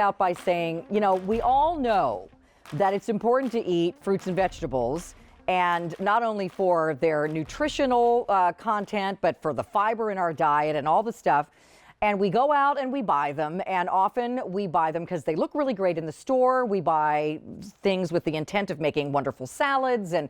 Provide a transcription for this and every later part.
Out by saying, we all know that it's important to eat fruits and vegetables, and not only for their nutritional content, but for the fiber in our diet and all the stuff. And we go out and we buy them, and often we buy them because they look really great in the store. We buy things with the intent of making wonderful salads and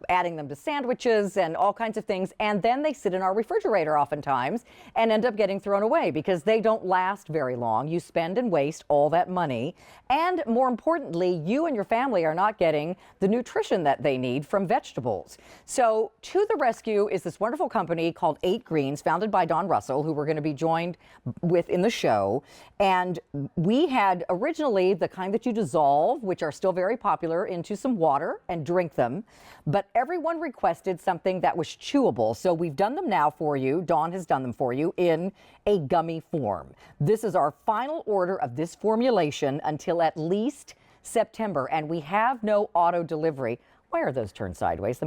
adding them to sandwiches and all kinds of things. And then they sit in our refrigerator oftentimes and end up getting thrown away because they don't last very long. You spend and waste all that money. And more importantly, you and your family are not getting the nutrition that they need from vegetables. So to the rescue is this wonderful company called 8Greens, founded by Don Russell, who we're going to be joined with in the show. And we had originally the kind that you dissolve, which are still very popular, into some water and drink them. But everyone requested something that was chewable. So we've done them now for you. Dawn has done them for you in a gummy form. This is our final order of this formulation until at least September. And we have no auto delivery. Why are those turned sideways?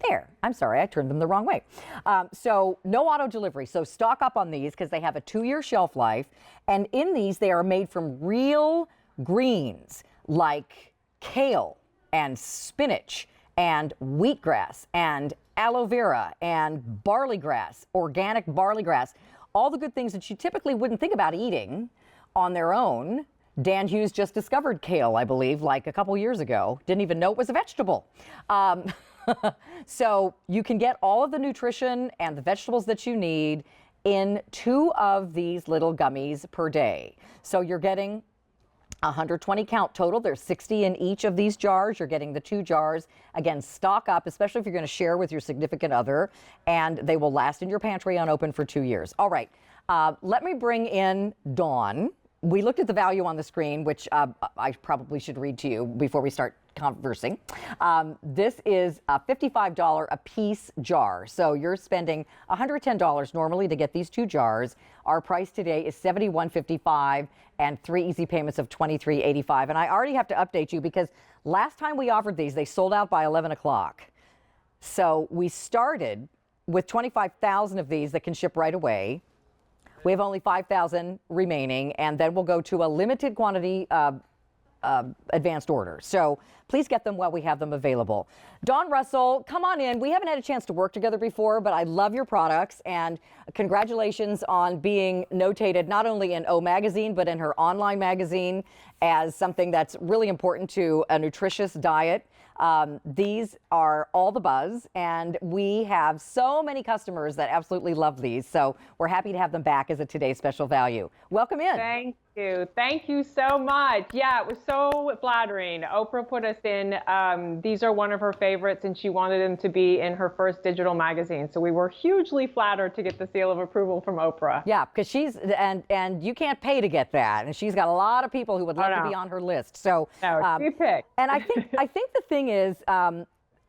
There. I'm sorry, I turned them the wrong way. So no auto delivery. So stock up on these because they have a 2-year shelf life. And in these, they are made from real greens like kale and spinach and wheatgrass and aloe vera and barley grass, organic barley grass, all the good things that you typically wouldn't think about eating on their own. Dan Hughes just discovered kale, I believe, like a couple years ago. Didn't even know it was a vegetable. So you can get all of the nutrition and the vegetables that you need in 2 of these little gummies per day. So you're getting 120 count total. There's 60 in each of these jars. You're getting the 2 jars. Again, stock up, especially if you're going to share with your significant other, and they will last in your pantry unopened for 2 years. All right, let me bring in Dawn. We looked at the value on the screen, which I probably should read to you before we start conversing. This is a $55 a piece jar. So you're spending $110 normally to get these 2 jars. Our price today is $71.55 and 3 easy payments of $23.85. And I already have to update you because last time we offered these, they sold out by 11 o'clock. So we started with 25,000 of these that can ship right away. We have only 5,000 remaining, and then we'll go to a limited quantity advanced order. So please get them while we have them available. Don Russell, come on in. We haven't had a chance to work together before, but I love your products, and congratulations on being notated not only in O Magazine, but in her online magazine as something that's really important to a nutritious diet. These are all the buzz, and we have so many customers that absolutely love these. So we're happy to have them back as a today's special value. Welcome in. Thank you. Thank you so much. Yeah, it was so flattering. Oprah put us in. These are one of her favorites, and she wanted them to be in her first digital magazine. So we were hugely flattered to get the seal of approval from Oprah. Yeah, because she's, and you can't pay to get that. And she's got a lot of people who would love to be on her list. So, she picked. And I think the thing is,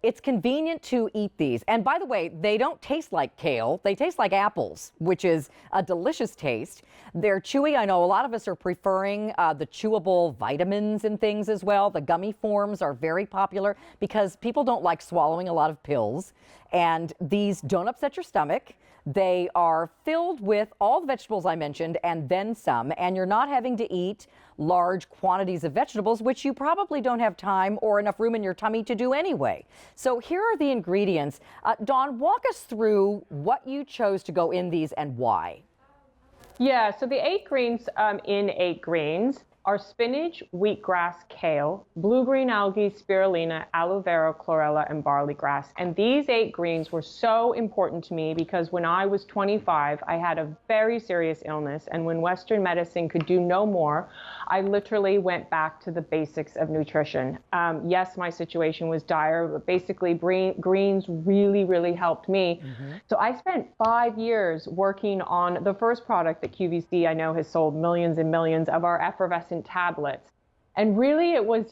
it's convenient to eat these. And by the way, they don't taste like kale. They taste like apples, which is a delicious taste. They're chewy. I know a lot of us are preferring the chewable vitamins and things as well. The gummy forms are very popular because people don't like swallowing a lot of pills. And these don't upset your stomach. They are filled with all the vegetables I mentioned and then some, and you're not having to eat large quantities of vegetables, which you probably don't have time or enough room in your tummy to do anyway. So here are the ingredients. Dawn, walk us through what you chose to go in these and why. Yeah, so the 8Greens in 8Greens are spinach, wheatgrass, kale, blue-green algae, spirulina, aloe vera, chlorella, and barley grass. And these 8Greens were so important to me because when I was 25, I had a very serious illness. And when Western medicine could do no more, I literally went back to the basics of nutrition. Yes, my situation was dire, but basically greens really, really helped me. So I spent 5 years working on the first product that QVC I know has sold millions and millions of, our effervescent tablets. And really it was,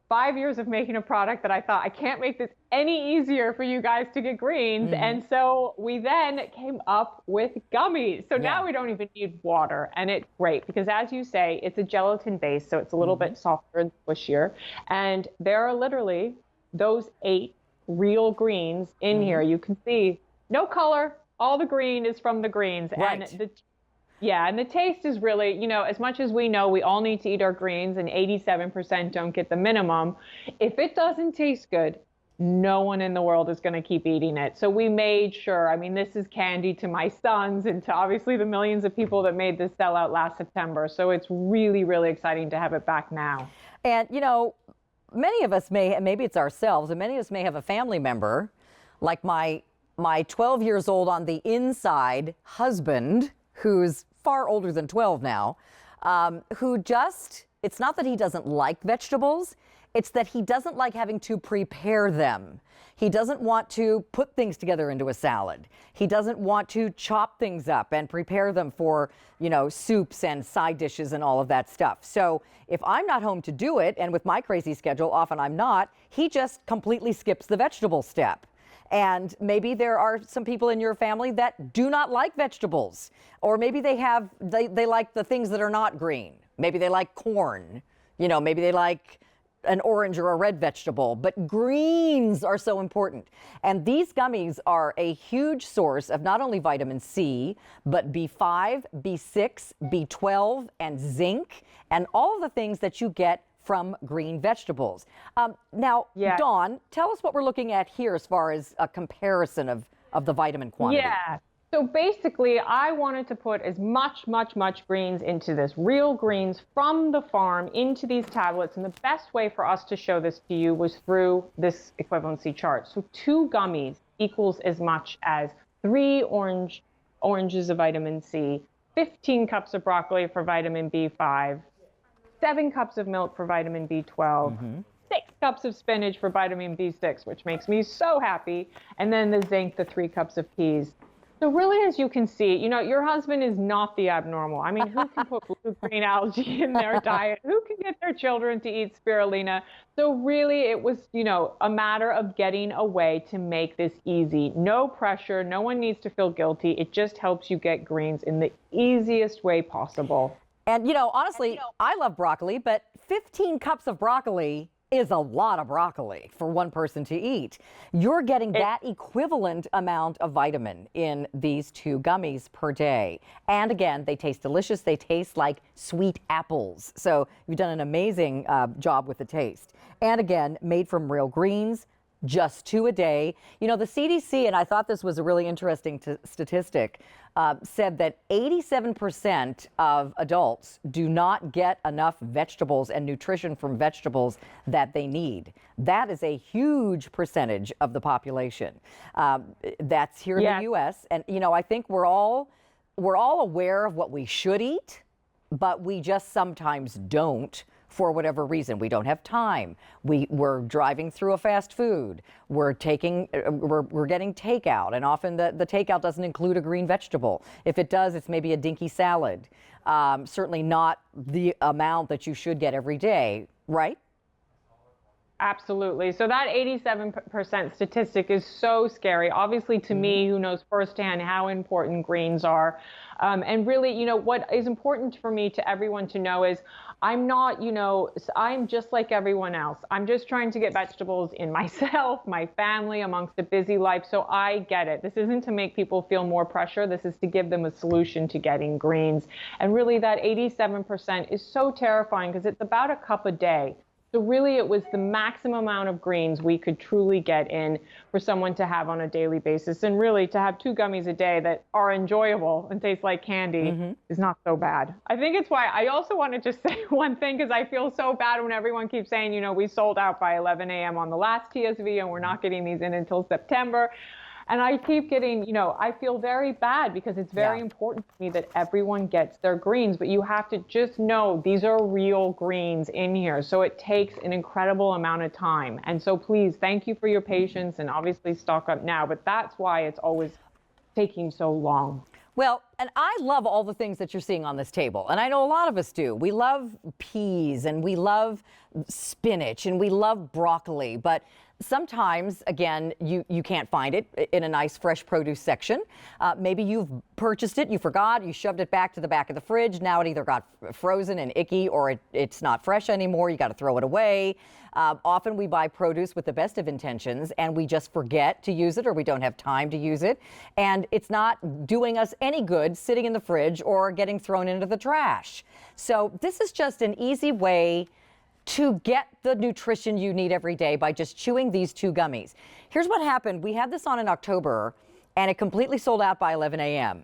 5 years of making a product that I thought, I can't make this any easier for you guys to get greens. And so we then came up with gummies. So now we don't even need water. And it's great because, as you say, it's a gelatin base, so it's a little bit softer and squishier. And there are literally those 8 real greens in here. You can see no color. All the green is from the greens. Right. And Yeah, and the taste is really, as much as we know we all need to eat our greens and 87% don't get the minimum, if it doesn't taste good, no one in the world is going to keep eating it. So we made sure, I mean, this is candy to my sons and to obviously the millions of people that made this sell out last September. So it's really, really exciting to have it back now. And, many of us maybe it's ourselves, and many of us may have a family member, like my 12 years old on the inside husband, who's far older than 12 now, who it's not that he doesn't like vegetables, it's that he doesn't like having to prepare them. He doesn't want to put things together into a salad. He doesn't want to chop things up and prepare them for, soups and side dishes and all of that stuff. So if I'm not home to do it, and with my crazy schedule, often I'm not, he just completely skips the vegetable step. And maybe there are some people in your family that do not like vegetables, or maybe they like the things that are not green. Maybe they like corn, maybe they like an orange or a red vegetable, but greens are so important. And these gummies are a huge source of not only vitamin C, but B5, B6, B12, and zinc, and all of the things that you get from green vegetables. Now, Yeah. Dawn, tell us what we're looking at here as far as a comparison of the vitamin quantity. Yeah. So basically, I wanted to put as much greens into this, real greens from the farm into these tablets. And the best way for us to show this to you was through this equivalency chart. So 2 gummies equals as much as 3 oranges of vitamin C, 15 cups of broccoli for vitamin B5, 7 cups of milk for vitamin B12, 6 cups of spinach for vitamin B6, which makes me so happy, and then the zinc, the 3 cups of peas. So really, as you can see, your husband is not the abnormal. I mean, who can put blue-green algae in their diet? Who can get their children to eat spirulina? So really, it was, a matter of getting a way to make this easy. No pressure. No one needs to feel guilty. It just helps you get greens in the easiest way possible. And, honestly, I love broccoli, but 15 cups of broccoli is a lot of broccoli for one person to eat. You're getting that equivalent amount of vitamin in these 2 gummies per day. And again, they taste delicious. They taste like sweet apples. So you've done an amazing job with the taste. And again, made from real greens, just 2 a day. The CDC, and I thought this was a really interesting statistic, said that 87% of adults do not get enough vegetables and nutrition from vegetables that they need. That is a huge percentage of the population. That's here in the U.S. And, I think we're all aware of what we should eat, but we just sometimes don't. For whatever reason, we don't have time. We're driving through a fast food. We're getting takeout, and often the takeout doesn't include a green vegetable. If it does, it's maybe a dinky salad. Certainly not the amount that you should get every day, right? Absolutely. So that 87% statistic is so scary, obviously, to me, who knows firsthand how important greens are. And really, what is important for me to everyone to know is I'm not, I'm just like everyone else. I'm just trying to get vegetables in myself, my family, amongst a busy life. So I get it. This isn't to make people feel more pressure. This is to give them a solution to getting greens. And really, that 87% is so terrifying because it's about a cup a day. So really, it was the maximum amount of greens we could truly get in for someone to have on a daily basis. And really, to have 2 gummies a day that are enjoyable and taste like candy is not so bad. I think it's why I also want to just say one thing, because I feel so bad when everyone keeps saying, we sold out by 11 a.m. on the last TSV and we're not getting these in until September. And I keep getting, I feel very bad because it's very important to me that everyone gets their greens, but you have to just know these are real greens in here. So it takes an incredible amount of time. And so please, thank you for your patience and obviously stock up now, but that's why it's always taking so long. Well, and I love all the things that you're seeing on this table, and I know a lot of us do. We love peas, and we love spinach, and we love broccoli, but Sometimes, again, you can't find it in a nice fresh produce section. Maybe you've purchased it, you forgot, you shoved it back to the back of the fridge. Now it either got frozen and icky or it's not fresh anymore. You got to throw it away. Often we buy produce with the best of intentions and we just forget to use it or we don't have time to use it. And it's not doing us any good sitting in the fridge or getting thrown into the trash. So this is just an easy way to get the nutrition you need every day by just chewing these 2 gummies. Here's what happened. We had this on in October and it completely sold out by 11 a.m.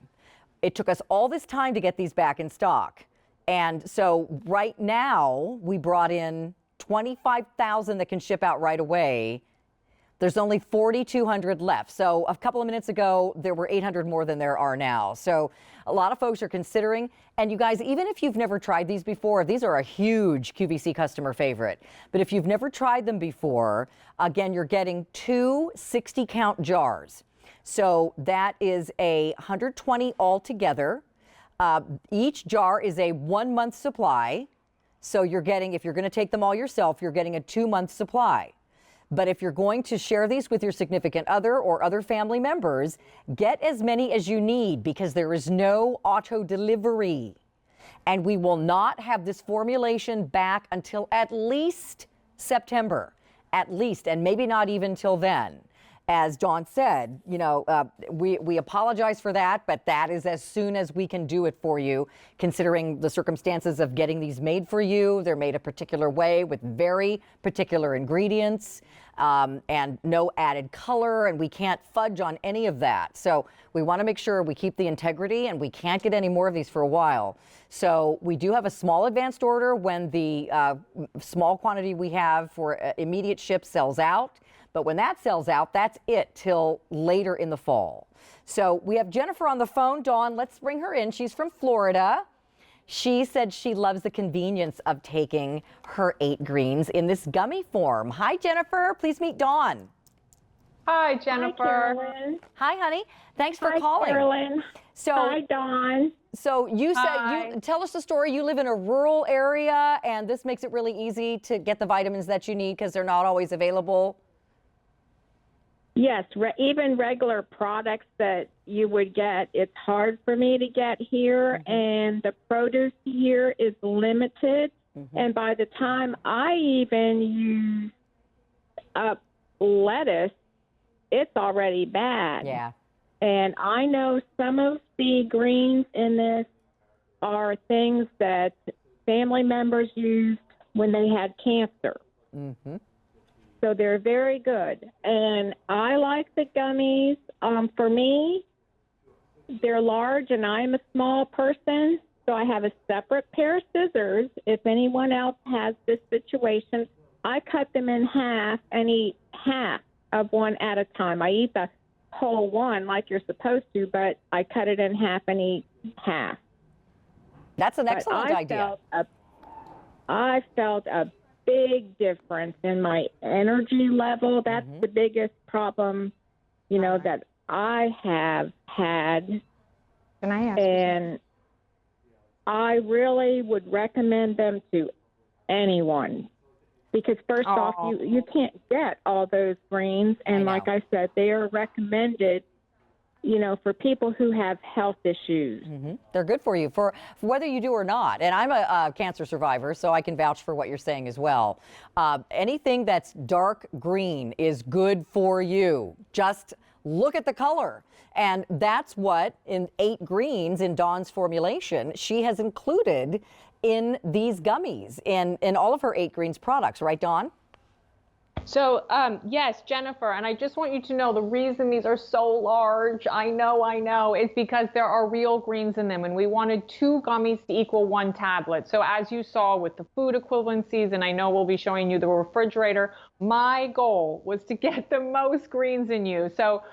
It took us all this time to get these back in stock. And so right now we brought in 25,000 that can ship out right away. There's only 4,200 left. So a couple of minutes ago, there were 800 more than there are now. So a lot of folks are considering. And you guys, even if you've never tried these before, these are a huge QVC customer favorite. But if you've never tried them before, again, you're getting 2 60-count jars. So that is 120 altogether. Each jar is a 1-month supply. So you're getting, if you're going to take them all yourself, you're getting a 2-month supply. But if you're going to share these with your significant other or other family members, get as many as you need because there is no auto delivery. And we will not have this formulation back until at least September, at least, and maybe not even till then. As Dawn said, you know, we apologize for that, but that is as soon as we can do it for you, considering the circumstances of getting these made for you. They're made a particular way with very particular ingredients and no added color, and we can't fudge on any of that. So we want to make sure we keep the integrity, and we can't get any more of these for a while. So we do have a small advanced order when the small quantity we have for immediate ship sells out. But when that sells out, that's it till later in the fall. So we have Jennifer on the phone. Dawn, let's bring her in. She's from Florida. She said she loves the convenience of taking her 8Greens in this gummy form. Hi, Jennifer. Please meet Dawn. Hi, Jennifer. Hi, Carolyn. Hi, honey. Thanks for Hi, calling. Carolyn. So, Hi, Dawn. So you Hi. said, tell us the story. You live in a rural area, and this makes it really easy to get the vitamins that you need because they're not always available. Yes, even regular products that you would get, it's hard for me to get here, and the produce here is limited. And by the time I even use up lettuce, it's already bad. Yeah. And I know some of the greens in this are things that family members used when they had cancer. So they're very good. And I like the gummies. For me, they're large and I'm a small person, so I have a separate pair of scissors. If anyone else has this situation, I cut them in half and eat half of one at a time. I eat the whole one like you're supposed to, but I cut it in half and eat half. That's an excellent idea. I felt a big difference in my energy level. That's the biggest problem, you know, that I have had. Can I ask And I really would recommend them to anyone because first off, you can't get all those greens. And like I said, they are recommended, you know, for people who have health issues. They're good for you, for whether you do or not. And I'm a cancer survivor, so I can vouch for what you're saying as well. Anything that's dark green is good for you. Just look at the color. And that's what in 8Greens, in Dawn's formulation, she has included in these gummies, in all of her 8Greens products. Right, Dawn? So, yes, Jennifer, and I just want you to know the reason these are so large, I know, is because there are real greens in them, and we wanted 2 gummies to equal 1 tablet. So as you saw with the food equivalencies, and I know we'll be showing you the refrigerator, my goal was to get the most greens in you. So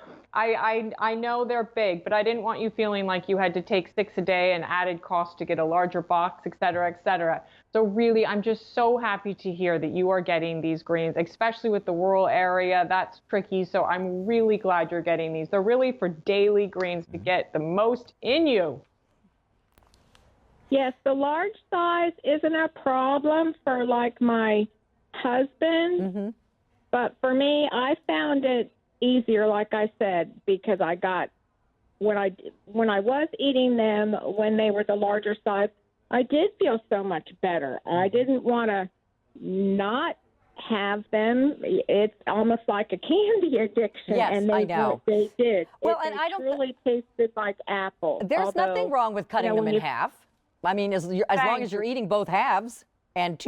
I know they're big, but I didn't want you feeling like you had to take 6 a day and added cost to get a larger box, et cetera, et cetera. So really, I'm just so happy to hear that you are getting these greens, especially with the rural area. That's tricky. So I'm really glad you're getting these. They're really for daily greens to get the most in you. Yes, the large size isn't a problem for like my husband. But for me, I found it easier, like I said, because I got when I was eating them when they were the larger size, I did feel so much better. I didn't want to not have them. It's almost like a candy addiction. Yes, and they I know. They did. Well, They and I don't. truly tasted like apple. There's nothing wrong with cutting them when in you- half. I mean, as long as you're eating both halves and two